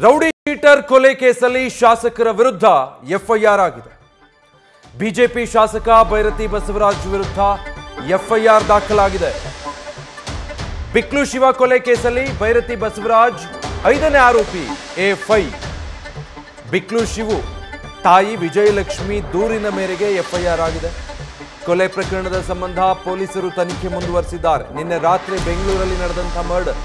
Rowdy sheeter ಕೊಲೆ ಕೇಸಲ್ಲಿ ಶಾಸಕರ ವಿರುದ್ಧ ಎಫ್ಐಆರ್ ಆಗಿದೆ. ಬಿಜೆಪಿ ಶಾಸಕ ಭೈರತಿ ಬಸವರಾಜ್ ವಿರುದ್ಧ ಎಫ್ಐಆರ್ ದಾಖಲಾಗಿದೆ. ಬಿಕ್ಲು ಶಿವ ಕೊಲೆ ಕೇಸಲ್ಲಿ ಭೈರತಿ ಬಸವರಾಜ್ 5ನೇ ಆರೋಪಿ ಎ5. ಬಿಕ್ಲು ಶಿವು ತಾಯಿ ವಿಜಯಲಕ್ಷ್ಮಿ ದೂರಿನ ಮೇರೆಗೆ ಎಫ್ಐಆರ್ ಆಗಿದೆ. ಕೊಲೆ ಪ್ರಕರಣದ ಸಂಬಂಧ ಪೊಲೀಸರು ತನಿಖೆ ಮುಂದುವರಿಸಿದ್ದಾರೆ. ನಿನ್ನೆ ರಾತ್ರಿ ಬೆಂಗಳೂರಲ್ಲಿ ನಡೆದಂತಹ ಮರ್ಡರ್,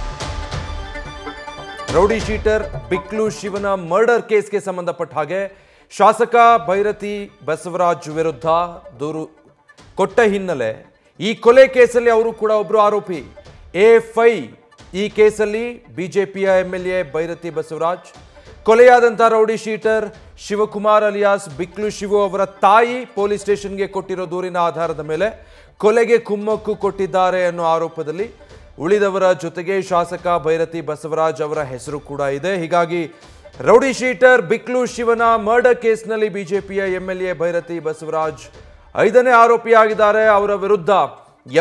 ರೌಡಿ ಶೀಟರ್ ಬಿಕ್ಲು ಶಿವನ ಮರ್ಡರ್ ಕೇಸ್ಗೆ ಸಂಬಂಧಪಟ್ಟ ಹಾಗೆ ಶಾಸಕ ಭೈರತಿ ಬಸವರಾಜ್ ವಿರುದ್ಧ ದೂರು ಕೊಟ್ಟ ಹಿನ್ನೆಲೆ ಈ ಕೊಲೆ ಕೇಸಲ್ಲಿ ಅವರು ಕೂಡ ಒಬ್ಬರು ಆರೋಪಿ ಎ5. ಈ ಕೇಸಲ್ಲಿ ಬಿಜೆಪಿಯ ಎಂಎಲ್ಎ ಭೈರತಿ ಬಸವರಾಜ್, ಕೊಲೆಯಾದಂಥ rowdy sheeter Shivakumar alias Biklu Shivu ಅವರ ತಾಯಿ ಪೊಲೀಸ್ ಸ್ಟೇಷನ್ಗೆ ಕೊಟ್ಟಿರೋ ದೂರಿನ ಆಧಾರದ ಮೇಲೆ ಕೊಲೆಗೆ ಕುಮ್ಮಕ್ಕು ಕೊಟ್ಟಿದ್ದಾರೆ ಅನ್ನೋ ಆರೋಪದಲ್ಲಿ ಉಳಿದವರ ಜೊತೆಗೆ ಶಾಸಕ ಭೈರತಿ ಬಸವರಾಜ್ ಅವರ ಹೆಸರು ಕೂಡ ಇದೆ. ಹೀಗಾಗಿ ರೌಡಿ ಶೀಟರ್ ಬಿಕ್ಲು ಶಿವನ ಮರ್ಡರ್ ಕೇಸ್ನಲ್ಲಿ ಬಿಜೆಪಿಯ ಎಂಎಲ್ಎ ಭೈರತಿ ಬಸವರಾಜ್ 5ನೇ ಆರೋಪಿಯಾಗಿದ್ದಾರೆ. ಅವರ ವಿರುದ್ಧ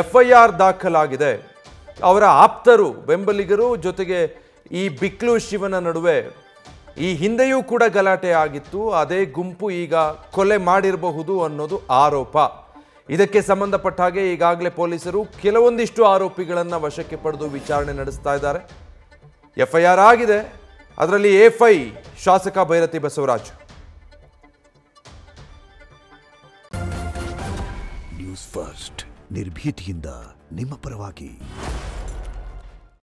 ಎಫ್ಐಆರ್ ದಾಖಲಾಗಿದೆ. ಅವರ ಆಪ್ತರು, ಬೆಂಬಲಿಗರು ಜೊತೆಗೆ ಈ ಬಿಕ್ಲು ಶಿವನ ನಡುವೆ ಈ ಹಿಂದೆಯೂ ಕೂಡ ಗಲಾಟೆ ಆಗಿತ್ತು. ಅದೇ ಗುಂಪು ಈಗ ಕೊಲೆ ಮಾಡಿರಬಹುದು ಅನ್ನೋದು ಆರೋಪ. ಇದಕ್ಕೆ ಸಂಬಂಧಪಟ್ಟ ಹಾಗೆ ಈಗಾಗಲೇ ಪೊಲೀಸರು ಕೆಲವೊಂದಿಷ್ಟು ಆರೋಪಿಗಳನ್ನು ವಶಕ್ಕೆ ಪಡೆದು ವಿಚಾರಣೆ ನಡೆಸ್ತಾ ಇದ್ದಾರೆ. ಎಫ್ಐಆರ್ ಆಗಿದೆ. ಅದರಲ್ಲಿ ಎ5 ಶಾಸಕ ಭೈರತಿ ಬಸವರಾಜ್. ನ್ಯೂಸ್ ಫಸ್ಟ್, ನಿರ್ಭೀತಿಯಿಂದ ನಿಮ್ಮ ಪರವಾಗಿ.